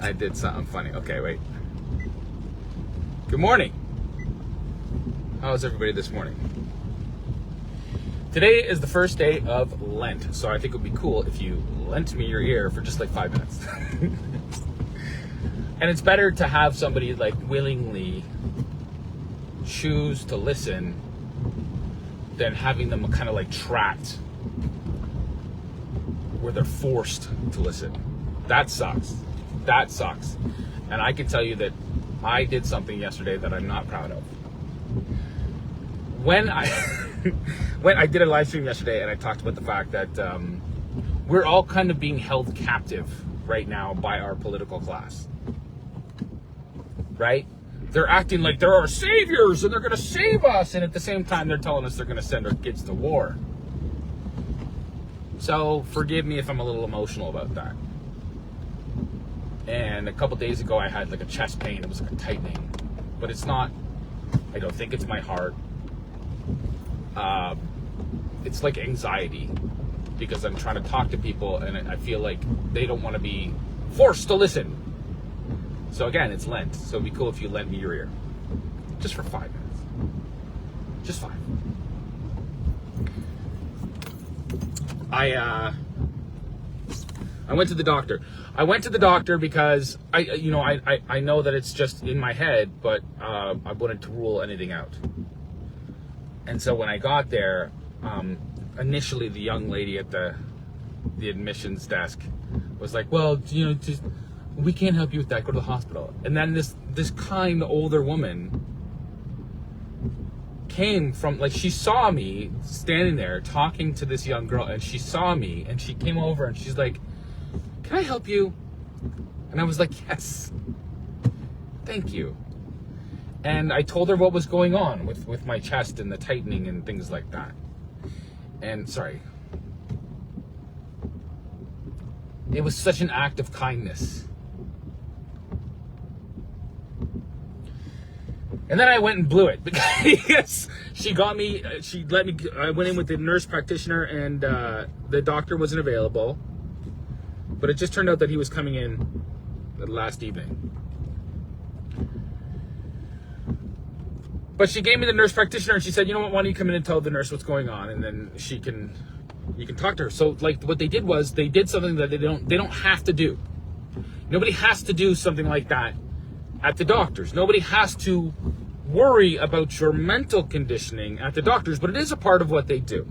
I did something funny. Okay, wait. Good morning. How's everybody this morning? Today is the first day of Lent, so I think it would be cool if you lent me your ear for just like 5 minutes. And it's better to have somebody like willingly choose to listen than having them kind of like trapped where they're forced to listen. That sucks. That sucks. And I can tell you that I did something yesterday that I'm not proud of. When I did a live stream yesterday and I talked about the fact that we're all kind of being held captive right now by our political class. Right? They're acting like they're our saviors and they're going to save us. And at the same time, they're telling us they're going to send our kids to war. So forgive me if I'm a little emotional about that. And a couple days ago, I had like a chest pain. It was like a tightening. But it's not, I don't think it's my heart. It's like anxiety. Because I'm trying to talk to people and I feel like they don't want to be forced to listen. So again, it's Lent, so it'd be cool if you lent me your ear. Just for 5 minutes. Just 5. I went to the doctor. I went to the doctor because I know that it's just in my head, but I wanted to rule anything out. And so when I got there, initially the young lady at the admissions desk was like, well, just we can't help you with that, go to the hospital. And then this kind older woman came from, like, she saw me standing there talking to this young girl, and she saw me and she came over and she's like, can I help you? And I was like, yes, thank you. And I told her what was going on with my chest and the tightening and things like that. And sorry, it was such an act of kindness. And then I went and blew it because she got me, I went in with the nurse practitioner and the doctor wasn't available. But it just turned out that he was coming in the last evening. But she gave me the nurse practitioner and she said, you know what, why don't you come in and tell the nurse what's going on, and then you can talk to her. So like what they did was they did something that they don't have to do. Nobody has to do something like that at the doctors. Nobody has to worry about your mental conditioning at the doctors, but it is a part of what they do.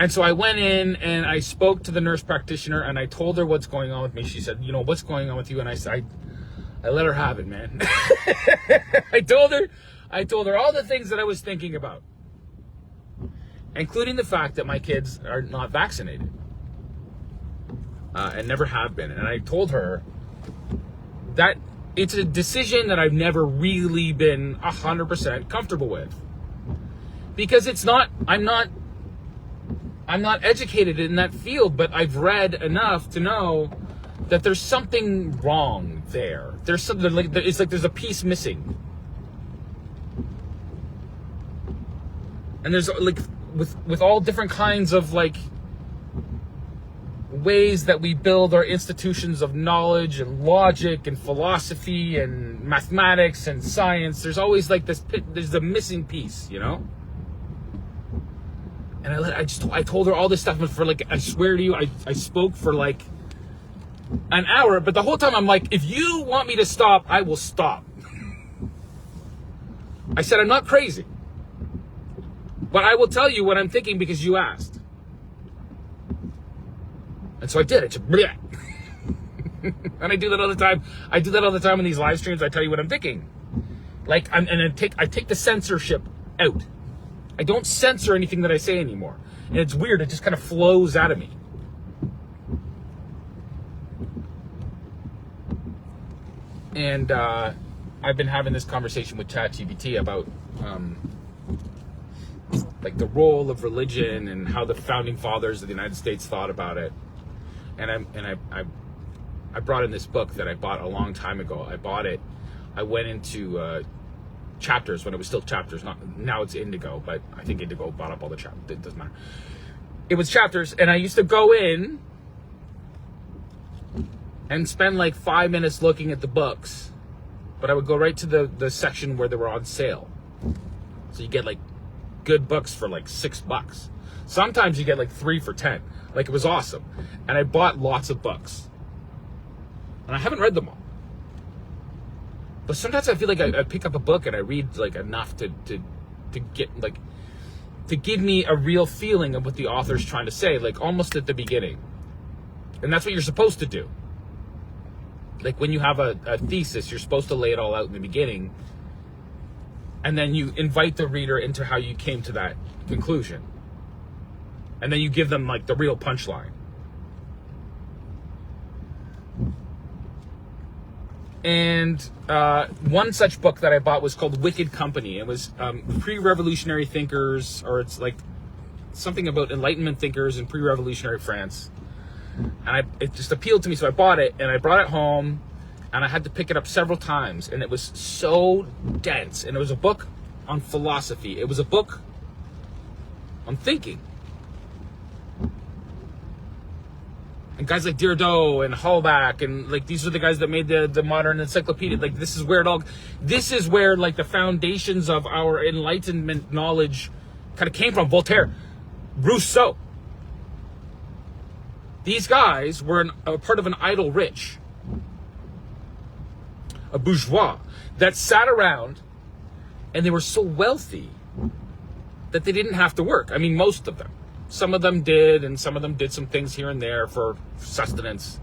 And so I went in and I spoke to the nurse practitioner and I told her what's going on with me. She said, what's going on with you? And I let her have it, man. I told her all the things that I was thinking about, including the fact that my kids are not vaccinated. And never have been. And I told her that it's a decision that I've never really been 100% comfortable with. Because I'm not educated in that field, but I've read enough to know that there's something wrong there. There's something like, it's like there's a piece missing. And there's like, with all different kinds of like ways that we build our institutions of knowledge and logic and philosophy and mathematics and science, there's always like there's a missing piece, And I told her all this stuff for like, I swear to you, I spoke for like an hour, but the whole time I'm like, if you want me to stop, I will stop. I said, I'm not crazy, but I will tell you what I'm thinking because you asked. And so I did. It's bleh. And I do that all the time. I do that all the time in these live streams. I tell you what I'm thinking. Like, I take the censorship out. I don't censor anything that I say anymore. And it's weird. It just kind of flows out of me. And I've been having this conversation with ChatGPT about like the role of religion and how the founding fathers of the United States thought about it. And I brought in this book that I bought a long time ago. I bought it. I went into chapters when it was still chapters. Now it's Indigo, but I think Indigo bought up all the chapters. It doesn't matter. It was chapters, and I used to go in and spend like 5 minutes looking at the books, but I would go right to the section where they were on sale. So you get like good books for like $6. Sometimes you get like 3 for 10. Like, it was awesome. And I bought lots of books. And I haven't read them all. But sometimes I feel like I pick up a book and I read like enough to get like, to give me a real feeling of what the author's trying to say, like almost at the beginning. And that's what you're supposed to do. Like when you have a thesis, you're supposed to lay it all out in the beginning. And then you invite the reader into how you came to that conclusion. And then you give them like the real punchline. And one such book that I bought was called Wicked Company. It was pre-revolutionary thinkers, or it's like something about Enlightenment thinkers in pre-revolutionary France. And it just appealed to me, so I bought it, and I brought it home, and I had to pick it up several times, and it was so dense. And it was a book on philosophy. It was a book on thinking. And guys like Diderot and Holbach, and like these are the guys that made the modern encyclopedia. Like this is where like the foundations of our Enlightenment knowledge kind of came from. Voltaire, Rousseau. These guys were a part of an idle rich, a bourgeois, that sat around, and they were so wealthy that they didn't have to work. I mean, most of them. Some of them did, and some of them did some things here and there for sustenance.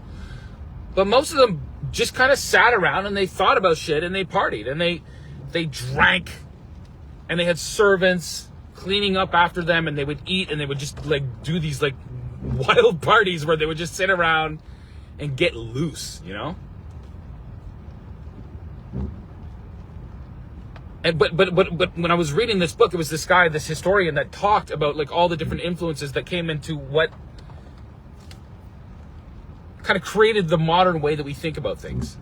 But most of them just kind of sat around and they thought about shit and they partied and they drank and they had servants cleaning up after them, and they would eat, and they would just like do these like wild parties where they would just sit around and get loose, you know? And but when I was reading this book, it was this guy, this historian, that talked about like all the different influences that came into what kind of created the modern way that we think about things.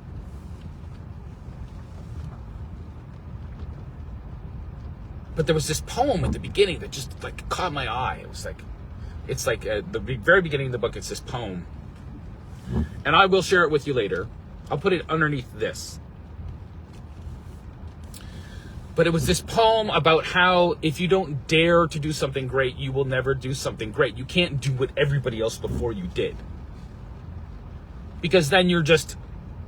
But there was this poem at the beginning that just like caught my eye. It was like, it's like at the very beginning of the book, it's this poem. And I will share it with you later. I'll put it underneath this. But it was this poem about how if you don't dare to do something great, you will never do something great. You can't do what everybody else before you did. Because then you're just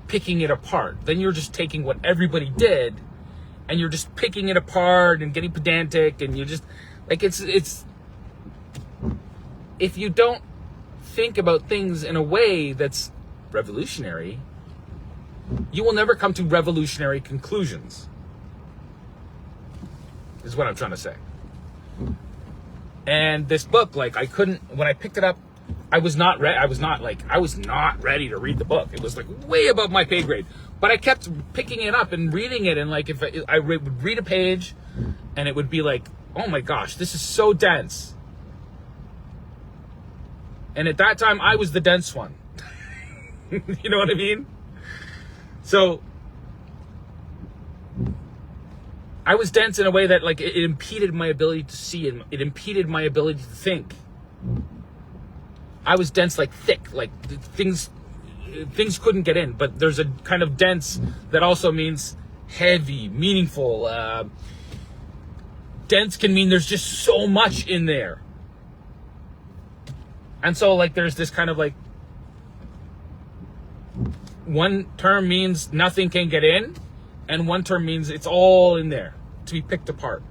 picking it apart. Then you're just taking what everybody did and you're just picking it apart and getting pedantic, and you're just like, it's if you don't think about things in a way that's revolutionary, you will never come to revolutionary conclusions. Is what I'm trying to say. And this book, like, I couldn't, when I picked it up, I was not ready to read the book. It was like way above my pay grade. But I kept picking it up and reading it, and like if I would read a page and it would be like, oh my gosh, this is so dense. And at that time I was the dense one. You know what I mean? So I was dense in a way that like it impeded my ability to see, and it impeded my ability to think. I was dense, like thick, like things couldn't get in. But there's a kind of dense that also means heavy, meaningful. Dense can mean there's just so much in there. And so like there's this kind of like, one term means nothing can get in, and one term means it's all in there to be picked apart.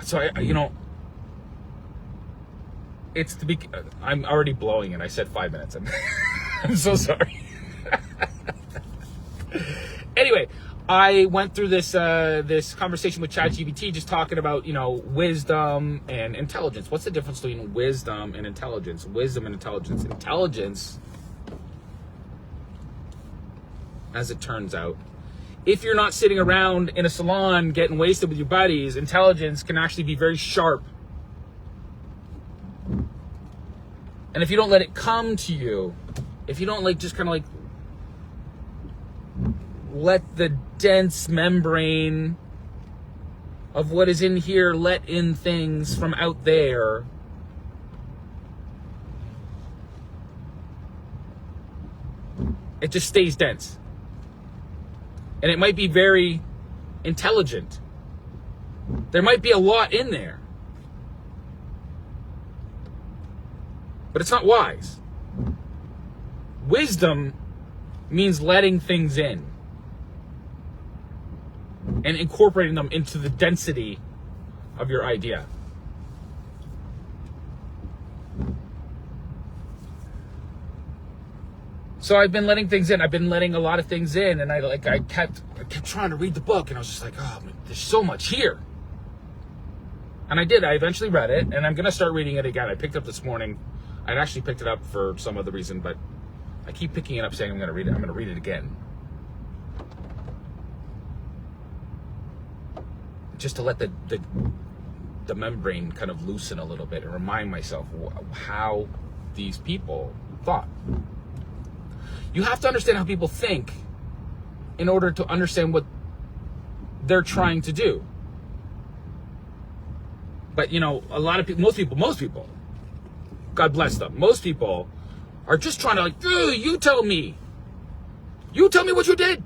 So I'm already blowing it. I said 5 minutes. I'm so sorry. Anyway, I went through this conversation with ChatGPT, just talking about, wisdom and intelligence. What's the difference between wisdom and intelligence? Wisdom and intelligence. Intelligence, as it turns out, if you're not sitting around in a salon getting wasted with your buddies, intelligence can actually be very sharp. And if you don't let it come to you, if you don't just kind of let the dense membrane of what is in here let in things from out there, it just stays dense. And it might be very intelligent. There might be a lot in there. But it's not wise. Wisdom means letting things in and incorporating them into the density of your idea. So I've been letting things in. I've been letting a lot of things in, and I kept trying to read the book, and I was just like, oh, man, there's so much here. And I did. I eventually read it, and I'm going to start reading it again. I picked it up this morning. I'd actually picked it up for some other reason, but I keep picking it up saying I'm going to read it. I'm going to read it again. Just to let the membrane kind of loosen a little bit and remind myself how these people thought. You have to understand how people think in order to understand what they're trying to do. But, a lot of people, most people, God bless them, most people are just trying to you tell me. You tell me what you did.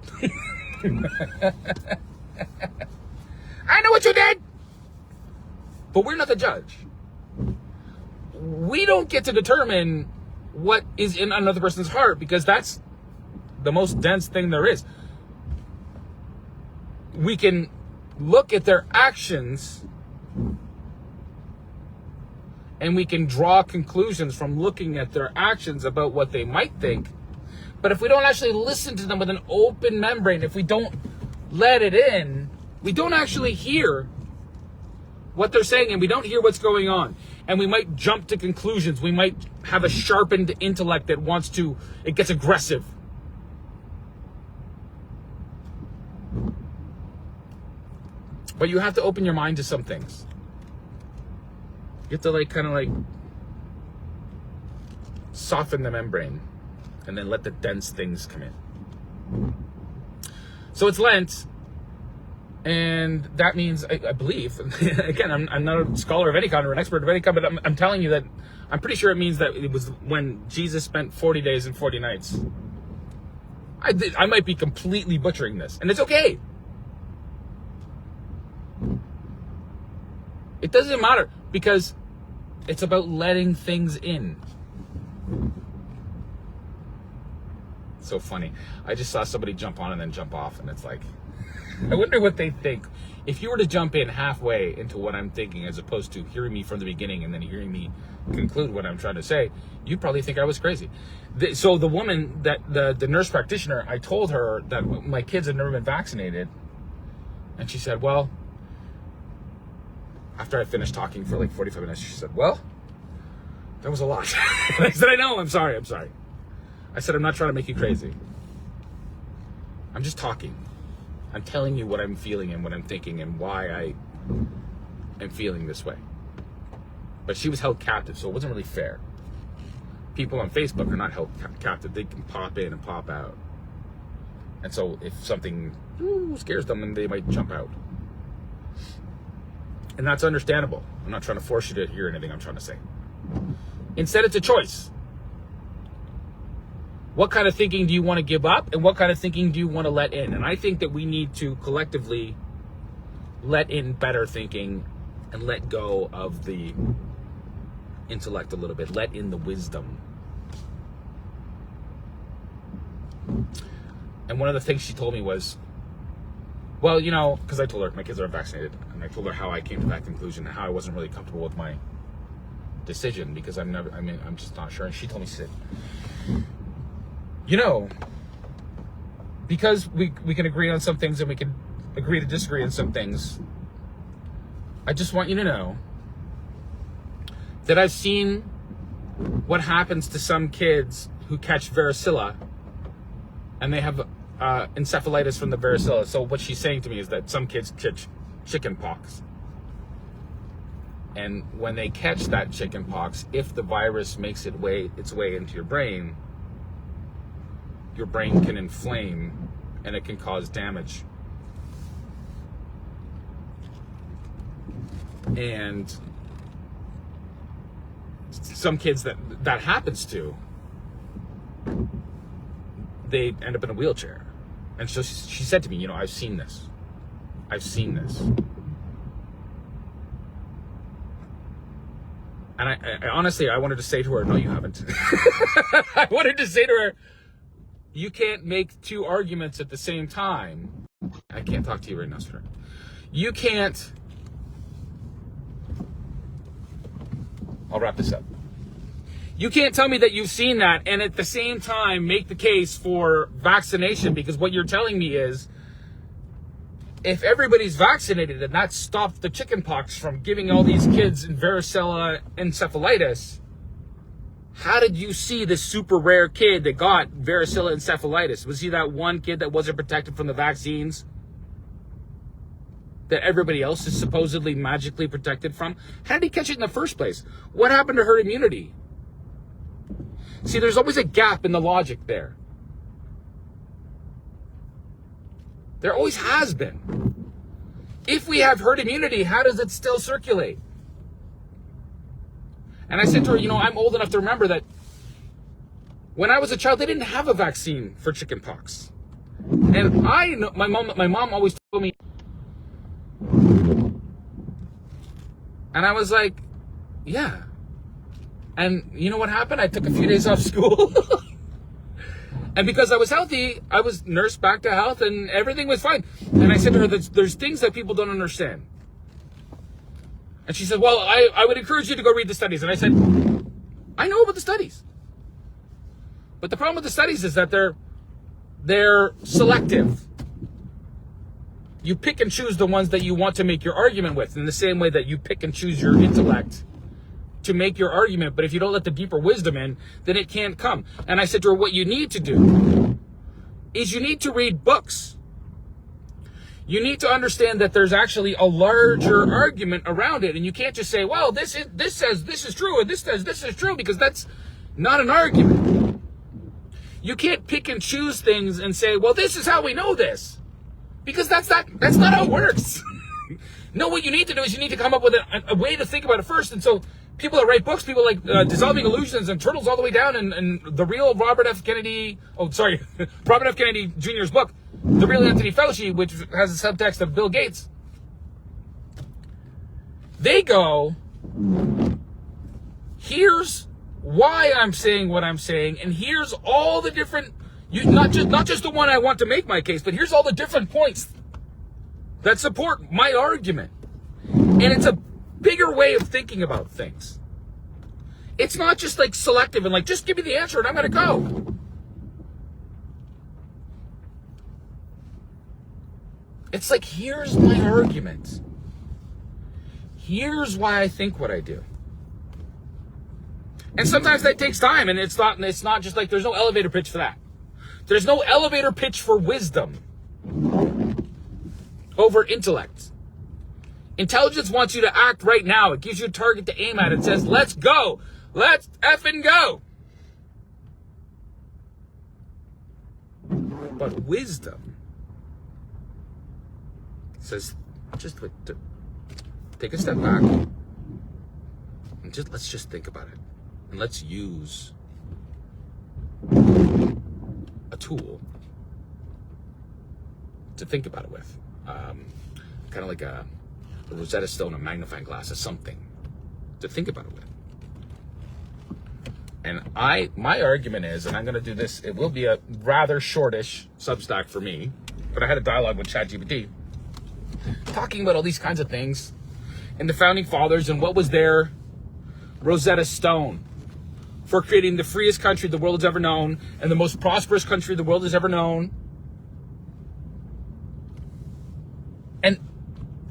I know what you did. But we're not the judge. We don't get to determine what is in another person's heart, because that's the most dense thing there is. We can look at their actions and we can draw conclusions from looking at their actions about what they might think. But if we don't actually listen to them with an open membrane, if we don't let it in, we don't actually hear what they're saying, and we don't hear what's going on. And we might jump to conclusions. We might have a sharpened intellect that it gets aggressive. But you have to open your mind to some things. You have to kind of soften the membrane and then let the dense things come in. So it's Lent. And that means, I believe, again, I'm not a scholar of any kind or an expert of any kind, but I'm telling you that I'm pretty sure it means that it was when Jesus spent 40 days and 40 nights. I might be completely butchering this, and it's okay. It doesn't matter, because it's about letting things in. So funny. I just saw somebody jump on and then jump off, and it's like, I wonder what they think. If you were to jump in halfway into what I'm thinking, as opposed to hearing me from the beginning and then hearing me conclude what I'm trying to say, you'd probably think I was crazy. So the woman, the nurse practitioner, I told her that my kids had never been vaccinated. And she said, well, after I finished talking for 45 minutes, she said, well, that was a lot. I said, I know, I'm sorry. I said, I'm not trying to make you crazy. I'm just talking. I'm telling you what I'm feeling and what I'm thinking and why I am feeling this way. But she was held captive, so it wasn't really fair. People on Facebook are not held captive. They can pop in and pop out. And so if something scares them, then they might jump out. And that's understandable. I'm not trying to force you to hear anything I'm trying to say. Instead, it's a choice. What kind of thinking do you want to give up, and what kind of thinking do you want to let in? And I think that we need to collectively let in better thinking and let go of the intellect a little bit. Let in the wisdom. And one of the things she told me was, well, because I told her my kids are vaccinated, and I told her how I came to that conclusion and how I wasn't really comfortable with my decision, because I'm just not sure. And she told me, she said, because we can agree on some things and we can agree to disagree on some things, I just want you to know that I've seen what happens to some kids who catch varicella, and they have encephalitis from the varicella. So what she's saying to me is that some kids catch chicken pox. And when they catch that chicken pox, if the virus makes its way into your brain can inflame and it can cause damage. And some kids that happens to, they end up in a wheelchair. And so she said to me, you know, I've seen this. And I honestly, I wanted to say to her, no, you haven't. I wanted to say to her, you can't make two arguments at the same time. I can't talk to you right now, sir. You can't. I'll wrap this up. You can't tell me that you've seen that and at the same time make the case for vaccination, because what you're telling me is if everybody's vaccinated and that stopped the chickenpox from giving all these kids varicella encephalitis, how did you see this super rare kid that got varicella encephalitis? Was he that one kid that wasn't protected from the vaccines that everybody else is supposedly magically protected from? How did he catch it in the first place? What happened to herd immunity? See, there's always a gap in the logic there. There always has been. If we have herd immunity, how does it still circulate? And I said to her, you know, I'm old enough to remember that when I was a child, they didn't have a vaccine for chickenpox. And I know, my mom always told me, and I was like, yeah. And you know what happened? I took a few days off school. And because I was healthy, I was nursed back to health and everything was fine. And I said to her, there's things that people don't understand. And she said, well, I would encourage you to go read the studies. And I said, I know about the studies. But the problem with the studies is that they're selective. You pick and choose the ones that you want to make your argument with, in the same way that you pick and choose your intellect to make your argument. But if you don't let the deeper wisdom in, then it can't come. And I said to her, what you need to do is you need to read books. You need to understand that there's actually a larger argument around it. And you can't just say, well, this says this is true, and this says this is true, because that's not an argument. You can't pick and choose things and say, well, this is how we know this, because that's not how it works. No, what you need to do is you need to come up with a way to think about it first. And so people that write books, people like Dissolving Illusions and Turtles All the Way Down, and the real Robert F. Kennedy Jr.'s book, The Real Anthony Fauci, which has a subtext of Bill Gates. They go, here's why I'm saying what I'm saying, and here's all the different, not just the one I want to make my case, but here's all the different points that support my argument. And it's a bigger way of thinking about things. It's not just like selective and like, just give me the answer and I'm going to go. It's like, here's my argument. Here's why I think what I do. And sometimes that takes time, and it's not just like, there's no elevator pitch for that. There's no elevator pitch for wisdom over intellect. Intelligence wants you to act right now. It gives you a target to aim at. It says, let's go. Let's effing go. But wisdom says, just take a step back and let's just think about it. And let's use a tool to think about it with. Kind of like a Rosetta Stone, a magnifying glass, or something to think about it with. And my argument is, and I'm going to do this, it will be a rather shortish Substack for me, but I had a dialogue with ChatGPT talking about all these kinds of things and the founding fathers and what was their Rosetta Stone for creating the freest country the world has ever known and the most prosperous country the world has ever known. And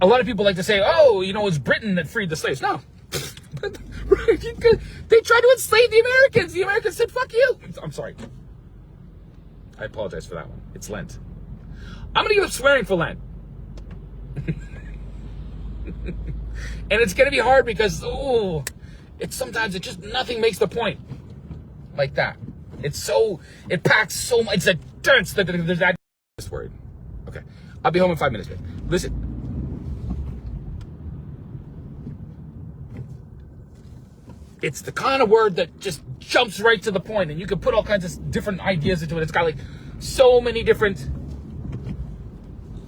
a lot of people like to say, oh, you know, it was Britain that freed the slaves. No. They tried to enslave the Americans. The Americans said, fuck you. I'm sorry. I apologize for that one. It's Lent. I'm going to give up swearing for Lent. And it's going to be hard because, sometimes nothing makes the point like that. It packs so much. It's a dense that there's that word. Okay. I'll be home in 5 minutes, babe. Listen. It's the kind of word that just jumps right to the point, and you can put all kinds of different ideas into it. It's got like so many different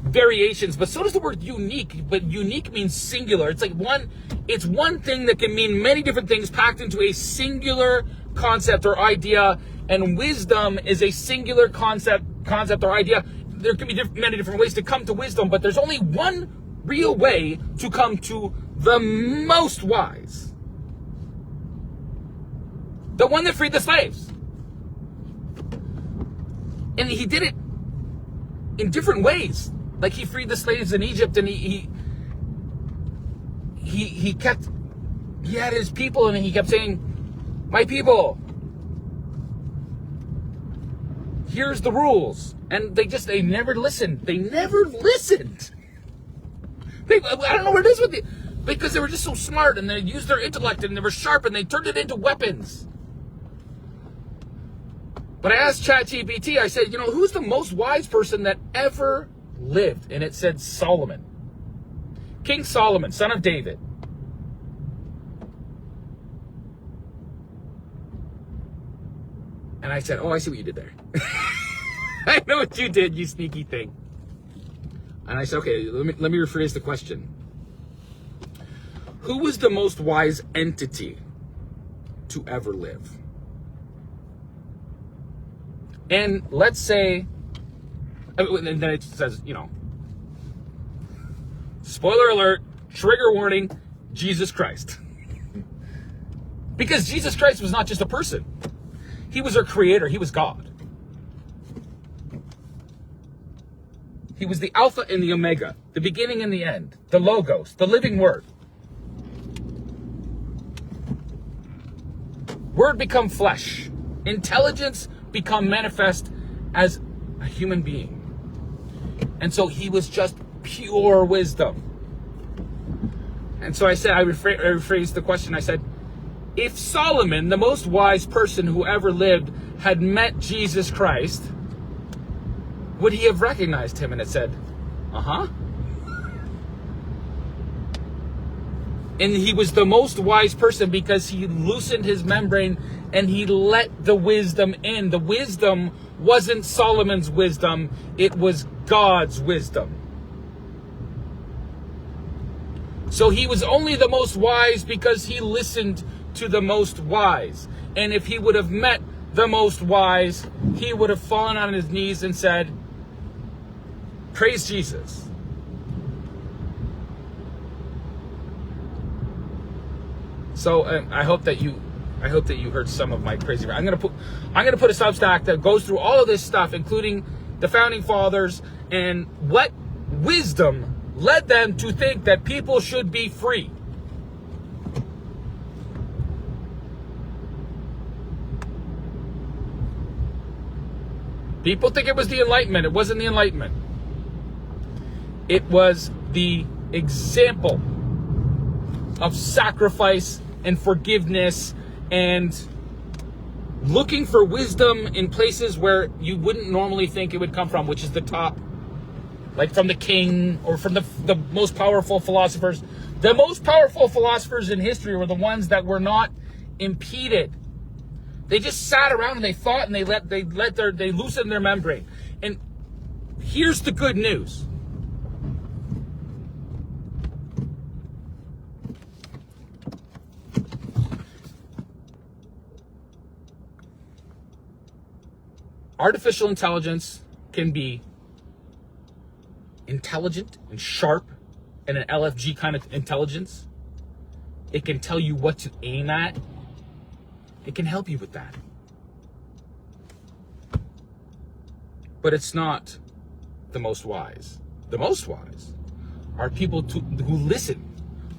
variations, but so does the word unique. But unique means singular. It's like one thing that can mean many different things packed into a singular concept or idea. And wisdom is a singular concept or idea. There can be many different ways to come to wisdom, but there's only one real way to come to the most wise. The one that freed the slaves. And he did it in different ways. Like he freed the slaves in Egypt, and he had his people, and he kept saying, "My people, here's the rules." And they never listened. They never listened. I don't know what it is with you, because they were just so smart, and they used their intellect, and they were sharp, and they turned it into weapons. But I asked ChatGPT, I said, who's the most wise person that ever lived? And it said Solomon. King Solomon, son of David. And I said, oh, I see what you did there. I know what you did, you sneaky thing. And I said, okay, let me rephrase the question. Who was the most wise entity to ever live? And let's say, and then it says, spoiler alert, trigger warning, Jesus Christ. Because Jesus Christ was not just a person. He was our creator. He was God. He was the Alpha and the Omega, the beginning and the end, the Logos, the living Word. Word become flesh. Intelligence become manifest as a human being. And so he was just pure wisdom. And so I said, I rephrased the question. I said, if Solomon, the most wise person who ever lived, had met Jesus Christ, would he have recognized him? And it said, uh-huh. And he was the most wise person because he loosened his membrane and he let the wisdom in. The wisdom wasn't Solomon's wisdom, it was God's wisdom. So he was only the most wise because he listened to the most wise. And if he would have met the most wise, he would have fallen on his knees and said, praise Jesus. So I hope that you heard some of my crazy. I'm gonna put a Substack that goes through all of this stuff, including the founding fathers and what wisdom led them to think that people should be free. People think it was the Enlightenment. It wasn't the Enlightenment. It was the example of sacrifice and forgiveness and looking for wisdom in places where you wouldn't normally think it would come from, which is the top, like from the king or from the most powerful philosophers. The most powerful philosophers in history were the ones that were not impeded. They just sat around and they thought, and they loosened their membrane. And here's the good news. Artificial intelligence can be intelligent and sharp and an LFG kind of intelligence. It can tell you what to aim at. It can help you with that. But it's not the most wise. The most wise are people who listen,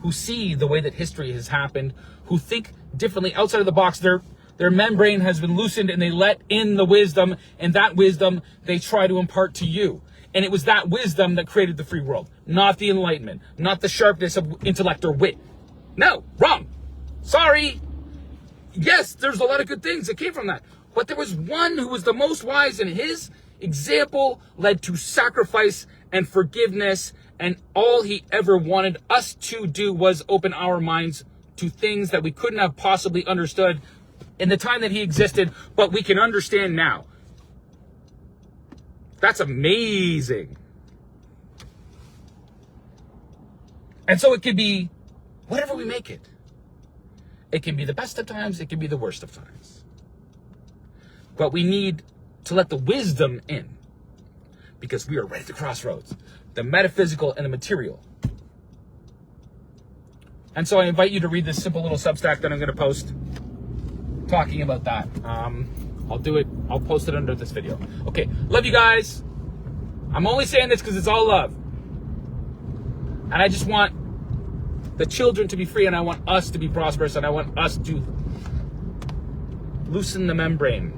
who see the way that history has happened, who think differently outside of the box. Their membrane has been loosened and they let in the wisdom, and that wisdom they try to impart to you. And it was that wisdom that created the free world, not the Enlightenment, not the sharpness of intellect or wit. No, wrong. Sorry. Yes, there's a lot of good things that came from that. But there was one who was the most wise, and his example led to sacrifice and forgiveness. And all he ever wanted us to do was open our minds to things that we couldn't have possibly understood in the time that he existed, but we can understand now. That's amazing. And so it could be whatever we make it. It can be the best of times, it can be the worst of times. But we need to let the wisdom in, because we are right at the crossroads, the metaphysical and the material. And so I invite you to read this simple little Substack that I'm going to post talking about that. I'll post it under this video. Okay, love you guys. I'm only saying this because it's all love. And I just want the children to be free, and I want us to be prosperous, and I want us to loosen the membrane.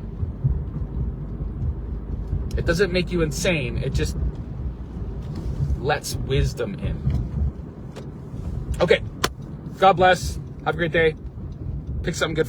It doesn't make you insane. It just lets wisdom in. Okay. God bless. Have a great day. Pick something good for